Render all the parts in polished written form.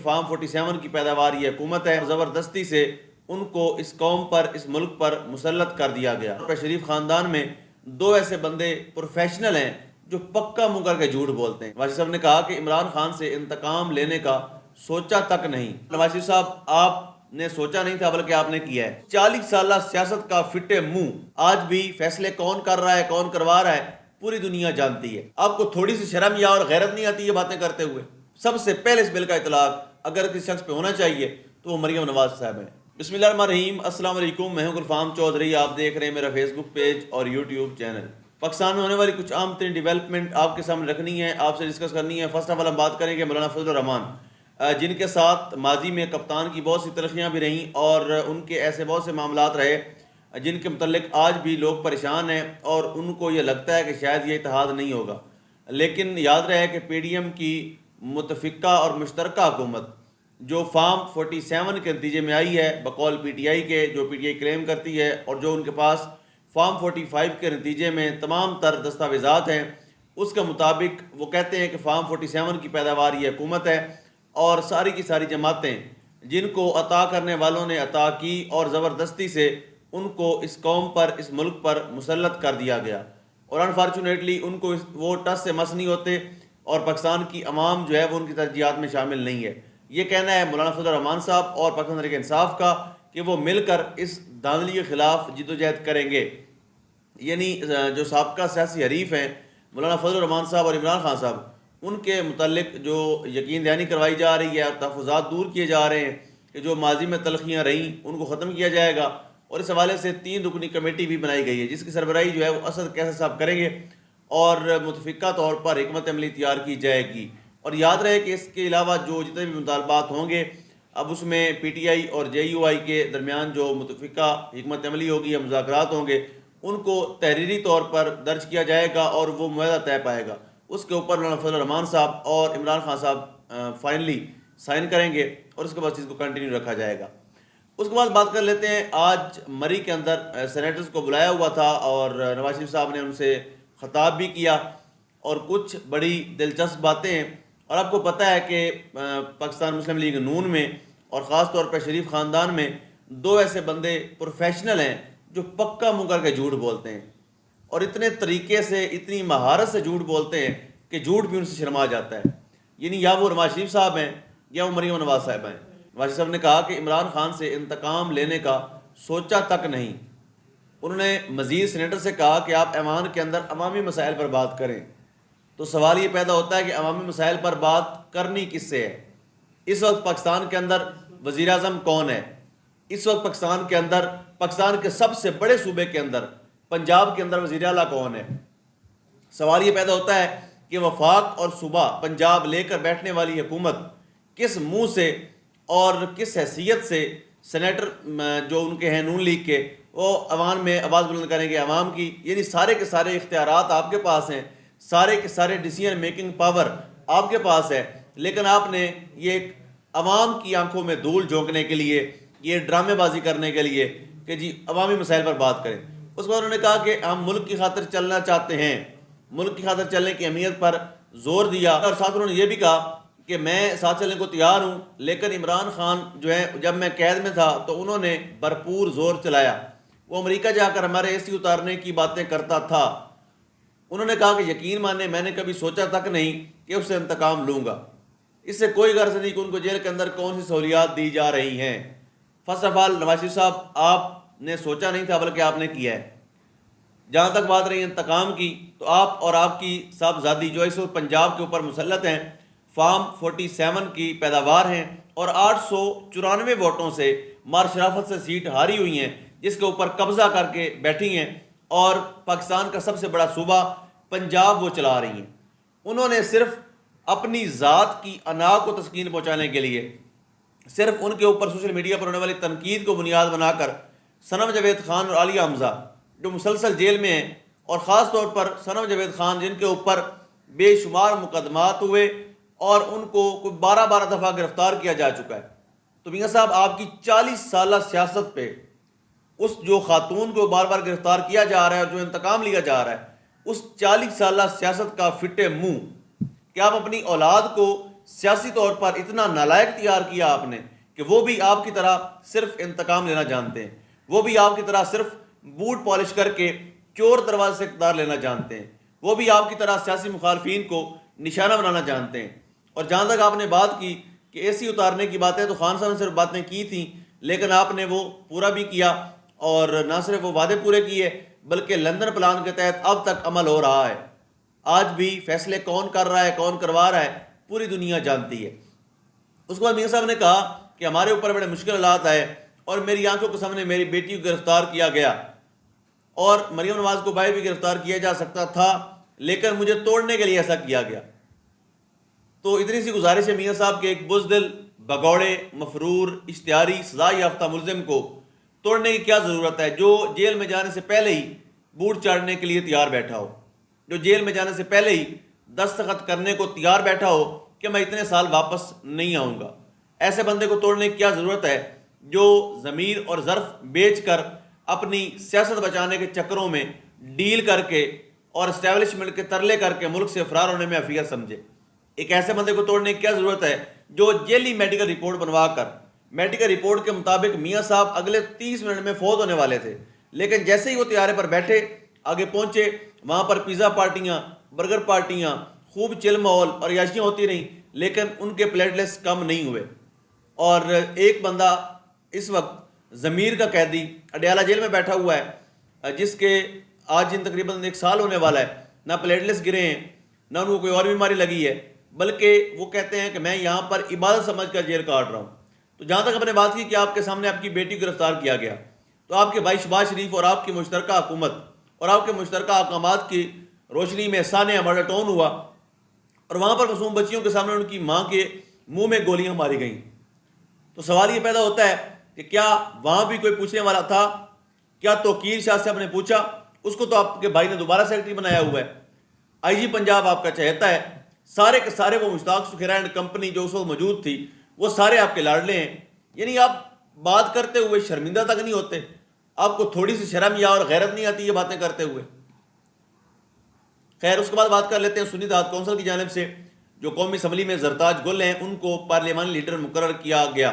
Form 47 کی پیداوار یہ حکومت ہے، زبردستی سے ان کو اس قوم پر، اس ملک پر مسلط کر دیا گیا۔ شریف خاندان میں دو ایسے بندے پروفیشنل ہیں جو پکا منہ کر کے جھوٹ بولتے ہیں۔ نواز شریف صاحب نے کہا کہ عمران خان سے انتقام لینے کا سوچا تک نہیں۔ نواز شریف صاحب آپ نے سوچا نہیں تھا بلکہ آپ نے کیا ہے۔ 40 سالہ سیاست کا فٹے منہ آج بھی فیصلے کون کر رہا ہے، کون کروا رہا ہے، پوری دنیا جانتی ہے۔ آپ کو تھوڑی سی شرم یا اور غیرت نہیں آتی یہ باتیں کرتے ہوئے؟ سب سے پہلے اس بل کا اطلاق اگر کسی شخص پہ ہونا چاہیے تو وہ مریم نواز صاحب ہیں۔ بسم اللہ الرحمن الرحیم، السلام علیکم، میں ہوں گلفام چودھری، آپ دیکھ رہے ہیں میرا فیس بک پیج اور یوٹیوب چینل۔ پاکستان میں ہونے والی کچھ عام ترین ڈیولپمنٹ آپ کے سامنے رکھنی ہے، آپ سے ڈسکس کرنی ہے۔ فرسٹ آف آل ہم بات کریں گے مولانا فضل الرحمان، جن کے ساتھ ماضی میں کپتان کی بہت سی تلخیاں بھی رہیں اور ان کے ایسے بہت سے معاملات رہے جن کے متعلق آج بھی لوگ پریشان ہیں اور ان کو یہ لگتا ہے کہ شاید یہ اتحاد نہیں ہوگا۔ لیکن یاد رہے کہ پی ڈی ایم کی متفقہ اور مشترکہ حکومت جو فارم 47 کے نتیجے میں آئی ہے بقول پی ٹی آئی کے، جو پی ٹی آئی کلیم کرتی ہے، اور جو ان کے پاس فارم 45 کے نتیجے میں تمام تر دستاویزات ہیں، اس کے مطابق وہ کہتے ہیں کہ فارم 47 کی پیداوار یہ حکومت ہے اور ساری کی ساری جماعتیں جن کو عطا کرنے والوں نے عطا کی اور زبردستی سے ان کو اس قوم پر، اس ملک پر مسلط کر دیا گیا، اور انفارچونیٹلی ان کو وہ ٹس سے مس نہیں ہوتے اور پاکستان کی عوام جو ہے وہ ان کی ترجیحات میں شامل نہیں ہے۔ یہ کہنا ہے مولانا فضل الرحمان صاحب اور پاکستان تحریک انصاف کا کہ وہ مل کر اس دھاندلی کے خلاف جدوجہد کریں گے۔ یعنی جو سابقہ سیاسی حریف ہیں مولانا فضل الرحمان صاحب اور عمران خان صاحب، ان کے متعلق جو یقین دہانی کروائی جا رہی ہے اور تحفظات دور کیے جا رہے ہیں کہ جو ماضی میں تلخیاں رہیں ان کو ختم کیا جائے گا، اور اس حوالے سے 3 رکنی کمیٹی بھی بنائی گئی ہے جس کی سربراہی جو ہے وہ اسد کیسر صاحب کریں گے اور متفقہ طور پر حکمت عملی تیار کی جائے گی۔ اور یاد رہے کہ اس کے علاوہ جو جتنے بھی مطالبات ہوں گے اب اس میں پی ٹی آئی اور جے یو آئی کے درمیان جو متفقہ حکمت عملی ہوگی یا مذاکرات ہوں گے ان کو تحریری طور پر درج کیا جائے گا اور وہ معاہدہ طے پائے گا۔ اس کے اوپر مولانا فضل الرحمان صاحب اور عمران خان صاحب فائنلی سائن کریں گے اور اس کے بعد چیز کو کنٹینیو رکھا جائے گا۔ اس کے بعد بات کر لیتے ہیں، آج مری کے اندر سینیٹرز کو بلایا ہوا تھا اور نواز شریف صاحب نے ان سے خطاب بھی کیا اور کچھ بڑی دلچسپ باتیں ہیں۔ اور آپ کو پتہ ہے کہ پاکستان مسلم لیگ نون میں اور خاص طور پہ شریف خاندان میں دو ایسے بندے پروفیشنل ہیں جو پکا منہ کر کے جھوٹ بولتے ہیں اور اتنے طریقے سے، اتنی مہارت سے جھوٹ بولتے ہیں کہ جھوٹ بھی ان سے شرما جاتا ہے۔ یعنی یا وہ نواز شریف صاحب ہیں یا وہ مریم نواز صاحب ہیں۔ نواز شریف صاحب نے کہا کہ عمران خان سے انتقام لینے کا سوچا تک نہیں۔ انہوں نے مزید سینیٹر سے کہا کہ آپ ایوان کے اندر عوامی مسائل پر بات کریں۔ تو سوال یہ پیدا ہوتا ہے کہ عوامی مسائل پر بات کرنی کس سے ہے؟ اس وقت پاکستان کے اندر وزیر اعظم کون ہے؟ اس وقت پاکستان کے اندر، پاکستان کے سب سے بڑے صوبے کے اندر، پنجاب کے اندر وزیر اعلیٰ کون ہے؟ سوال یہ پیدا ہوتا ہے کہ وفاق اور صوبہ پنجاب لے کر بیٹھنے والی حکومت کس منہ سے اور کس حیثیت سے سینیٹر جو ان کے ہیں نون لیگ کے، وہ عوام میں آواز بلند کریں گے عوام کی؟ یعنی سارے کے سارے اختیارات آپ کے پاس ہیں، سارے کے سارے ڈیسیژن میکنگ پاور آپ کے پاس ہے، لیکن آپ نے یہ ایک عوام کی آنکھوں میں دھول جھونکنے کے لیے، یہ ڈرامے بازی کرنے کے لیے کہ جی عوامی مسائل پر بات کریں۔ اس بعد انہوں نے کہا کہ ہم ملک کی خاطر چلنا چاہتے ہیں، ملک کی خاطر چلنے کی اہمیت پر زور دیا، اور ساتھ انہوں نے یہ بھی کہا کہ میں ساتھ چلنے کو تیار ہوں، لیکن عمران خان جو ہے جب میں قید میں تھا تو انہوں نے بھرپور زور چلایا، وہ امریکہ جا کر ہمارے اے سی اتارنے کی باتیں کرتا تھا۔ انہوں نے کہا کہ یقین مانے میں نے کبھی سوچا تک نہیں کہ اس سے انتقام لوں گا۔ اس سے کوئی غرض نہیں کہ ان کو جیل کے اندر کون سی سہولیات دی جا رہی ہیں۔ First of all Nawaz Sharif صاحب آپ نے سوچا نہیں تھا بلکہ آپ نے کیا ہے۔ جہاں تک بات رہی انتقام کی، تو آپ اور آپ کی صاحبزادی جو اس وقت پنجاب کے اوپر مسلط ہیں، فارم 47 کی پیداوار ہیں اور 894 ووٹوں سے مار شرافت سے سیٹ ہاری ہوئی ہیں جس کے اوپر قبضہ کر کے بیٹھی ہیں، اور پاکستان کا سب سے بڑا صوبہ پنجاب وہ چلا رہی ہیں۔ انہوں نے صرف اپنی ذات کی انا کو تسکین پہنچانے کے لیے، صرف ان کے اوپر سوشل میڈیا پر ہونے والی تنقید کو بنیاد بنا کر صنم جاوید خان اور عالیہ حمزہ جو مسلسل جیل میں ہیں، اور خاص طور پر صنم جاوید خان جن کے اوپر بے شمار مقدمات ہوئے اور ان کو کوئی 12 دفعہ گرفتار کیا جا چکا ہے۔ تو میاں صاحب آپ کی 40 سالہ سیاست پہ اس جو خاتون کو بار بار گرفتار کیا جا رہا ہے اور جو انتقام لیا جا رہا ہے، اس 40 سالہ سیاست کا فٹے منہ کہ آپ اپنی اولاد کو سیاسی طور پر اتنا نالائق تیار کیا آپ نے کہ وہ بھی آپ کی طرح صرف انتقام لینا جانتے ہیں، وہ بھی آپ کی طرح صرف بوٹ پالش کر کے چور دروازے سے اقتدار لینا جانتے ہیں، وہ بھی آپ کی طرح سیاسی مخالفین کو نشانہ بنانا جانتے ہیں۔ اور جہاں تک آپ نے بات کی کہ اے سی اتارنے کی باتیں، تو خان صاحب نے صرف باتیں کی تھیں، لیکن آپ نے وہ پورا بھی کیا، اور نہ صرف وہ وعدے پورے کیے بلکہ لندن پلان کے تحت اب تک عمل ہو رہا ہے۔ آج بھی فیصلے کون کر رہا ہے، کون کروا رہا ہے، پوری دنیا جانتی ہے۔ اس کے بعد میاں صاحب نے کہا کہ ہمارے اوپر بڑے مشکل حالات آئے اور میری آنکھوں کے سامنے میری بیٹی کو گرفتار کیا گیا، اور مریم نواز کو باہر بھی گرفتار کیا جا سکتا تھا، لیکن مجھے توڑنے کے لیے ایسا کیا گیا۔ تو اتنی سی گزارش ہے میاں صاحب کے ایک بزدل، بگوڑے، مفرور، اشتہاری، سزا یافتہ ملزم کو توڑنے کی کیا ضرورت ہے، جو جیل میں جانے سے پہلے ہی بوٹ چاڑنے کے لیے تیار بیٹھا ہو، جو جیل میں جانے سے پہلے ہی دستخط کرنے کو تیار بیٹھا ہو کہ میں اتنے سال واپس نہیں آؤں گا۔ ایسے بندے کو توڑنے کی کیا ضرورت ہے جو ضمیر اور ظرف بیچ کر اپنی سیاست بچانے کے چکروں میں ڈیل کر کے اور اسٹیبلشمنٹ کے ترلے کر کے ملک سے فرار ہونے میں عافیت سمجھے۔ ایک ایسے بندے کو توڑنے کی کیا ضرورت ہے جو جیلی میڈیکل رپورٹ بنوا کر، میڈیکل رپورٹ کے مطابق میاں صاحب اگلے 30 منٹ میں فوت ہونے والے تھے، لیکن جیسے ہی وہ طیارے پر بیٹھے، آگے پہنچے، وہاں پر پیزا پارٹیاں، برگر پارٹیاں، خوب چل ماحول اور عیاشیاں ہوتی رہیں، لیکن ان کے پلیٹلیٹس کم نہیں ہوئے۔ اور ایک بندہ اس وقت ضمیر کا قیدی اڈیالہ جیل میں بیٹھا ہوا ہے، جس کے آج تقریباً 1 سال ہونے والا ہے، نہ پلیٹلیٹس گرے ہیں، نہ ان کو کوئی اور بیماری لگی ہے، بلکہ وہ کہتے ہیں کہ میں یہاں پر عبادت سمجھ کر جیل کاٹ رہا ہوں۔ تو جہاں تک ہم نے بات کی کہ آپ کے سامنے آپ کی بیٹی کو گرفتار کیا گیا، تو آپ کے بھائی شہباز شریف اور آپ کی مشترکہ حکومت اور آپ کے مشترکہ احکامات کی روشنی میں سانحہ مرڈر ٹون ہوا، اور وہاں پر معصوم بچیوں کے سامنے ان کی ماں کے منہ میں گولیاں ماری گئیں۔ تو سوال یہ پیدا ہوتا ہے کہ کیا وہاں بھی کوئی پوچھنے والا تھا؟ کیا توقیر شاہ صاحب نے پوچھا؟ اس کو تو آپ کے بھائی نے دوبارہ سیکرٹری بنایا ہوا ہے۔ آئی جی پنجاب آپ کا چہیتا ہے، سارے کے سارے وہ مشتاق سکھیرا اینڈ کمپنی جو اس وقت موجود تھی، وہ سارے آپ کے لاڈلے ہیں۔ یعنی آپ بات کرتے ہوئے شرمندہ تک نہیں ہوتے؟ آپ کو تھوڑی سی شرم یا اور غیرت نہیں آتی یہ باتیں کرتے ہوئے؟ خیر، اس کے بعد بات کر لیتے ہیں سنی اتحاد کونسل کی جانب سے جو قومی اسمبلی میں زرتاج گل ہیں، ان کو پارلیمانی لیڈر مقرر کیا گیا۔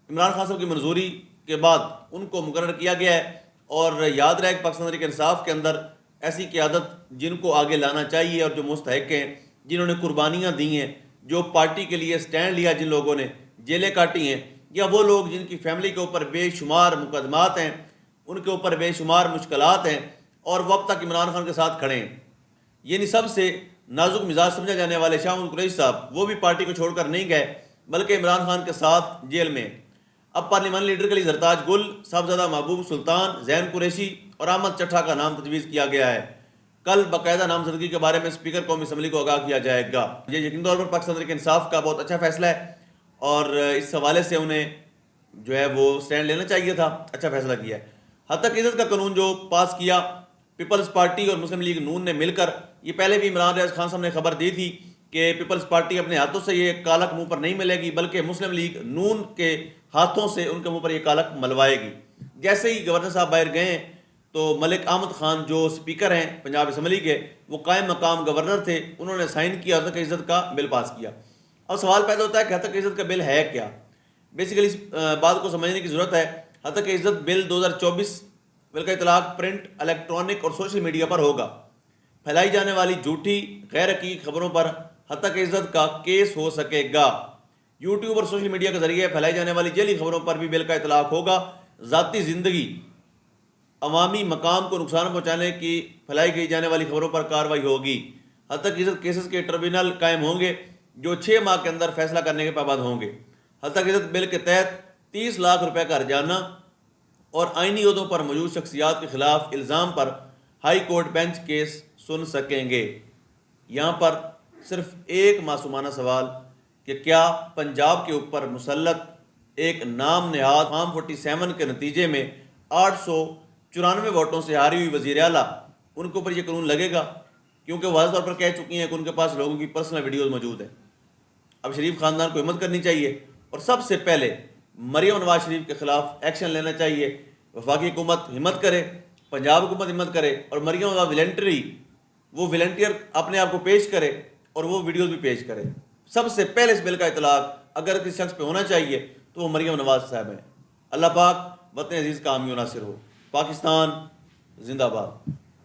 عمران خان صاحب کی منظوری کے بعد ان کو مقرر کیا گیا ہے، اور یاد رہے کہ پاکستان تحریک انصاف کے اندر ایسی قیادت جن کو آگے لانا چاہیے اور جو مستحق ہیں، جنہوں نے قربانیاں دی ہیں، جو پارٹی کے لیے سٹینڈ لیا، جن لوگوں نے جیلیں کاٹی ہیں، یا وہ لوگ جن کی فیملی کے اوپر بے شمار مقدمات ہیں، ان کے اوپر بے شمار مشکلات ہیں، اور وہ اب تک عمران خان کے ساتھ کھڑے ہیں۔ یعنی سب سے نازک مزاج سمجھا جانے والے شاہ محمود قریشی صاحب، وہ بھی پارٹی کو چھوڑ کر نہیں گئے بلکہ عمران خان کے ساتھ جیل میں۔ اب پارلیمانی لیڈر کے لیے زرتاج گل، صاحبزادہ محبوب سلطان، زین قریشی اور احمد چٹھا کا نام تجویز کیا گیا ہے۔ کل باقاعدہ نامزدگی کے بارے میں اسپیکر قومی اسمبلی کو آگاہ کیا جائے گا۔ یہ یقینی طور پر پاکستان تحریک انصاف کا بہت اچھا فیصلہ ہے، اور اس حوالے سے انہیں جو ہے وہ سٹینڈ لینا چاہیے تھا، اچھا فیصلہ کیا ہے۔ حد تک عزت کا قانون جو پاس کیا پیپلز پارٹی اور مسلم لیگ نون نے مل کر، یہ پہلے بھی عمران ریاض خان صاحب نے خبر دی تھی کہ پیپلز پارٹی اپنے ہاتھوں سے یہ کالک منہ پر نہیں ملے گی، بلکہ مسلم لیگ نون کے ہاتھوں سے ان کے منہ پر یہ کالک ملوائے گی۔ جیسے ہی گورنر صاحب باہر گئے تو ملک احمد خان جو اسپیکر ہیں پنجاب اسمبلی کے، وہ قائم مقام گورنر تھے، انہوں نے سائن کیا، حد تک عزت کا بل پاس کیا۔ اب سوال پیدا ہوتا ہے کہ حد تک عزت کا بل ہے کیا؟ بیسیکلی اس بات کو سمجھنے کی ضرورت ہے۔ حد تک عزت بل 2024 بل کا اطلاق پرنٹ، الیکٹرانک اور سوشل میڈیا پر ہوگا۔ پھیلائی جانے والی جھوٹی غیر حقیقی خبروں پر حد تک عزت کا کیس ہو سکے گا۔ یوٹیوب اور سوشل میڈیا کے ذریعے پھیلائی جانے والی جعلی خبروں پر بھی بل کا اطلاق ہوگا۔ ذاتی زندگی، عوامی مقام کو نقصان پہنچانے کی پھیلائی گئی جانے والی خبروں پر کارروائی ہوگی۔ حد تک عزت کیسز کے ٹربیونل قائم ہوں گے جو 6 ماہ کے اندر فیصلہ کرنے کے پابند ہوں گے۔ حد تک عزت بل کے تحت 30 لاکھ روپے کا ہرجانہ اور آئینی عہدوں پر موجود شخصیات کے خلاف الزام پر ہائی کورٹ بینچ کیس سن سکیں گے۔ یہاں پر صرف ایک معصومانہ سوال کہ کیا پنجاب کے اوپر مسلط ایک نام نہاد فارم 47 کے نتیجے میں 894 ووٹوں سے ہاری ہوئی وزیر اعلیٰ، ان کے اوپر یہ قانون لگے گا؟ کیونکہ وہ واضح طور پر کہہ چکی ہیں کہ ان کے پاس لوگوں کی پرسنل ویڈیوز موجود ہیں۔ اب شریف خاندان کو ہمت کرنی چاہیے اور سب سے پہلے مریم نواز شریف کے خلاف ایکشن لینا چاہیے۔ وفاقی حکومت ہمت کرے، پنجاب حکومت ہمت کرے، اور مریم نواز والنٹیر اپنے آپ کو پیش کرے اور وہ ویڈیوز بھی پیش کرے۔ سب سے پہلے اس بل کا اطلاق اگر کسی شخص پہ ہونا چاہیے تو وہ مریم نواز صاحب ہیں۔ اللہ پاک وطن عزیز کا حامی و ناصر ہو۔ پاکستان زندہ باد۔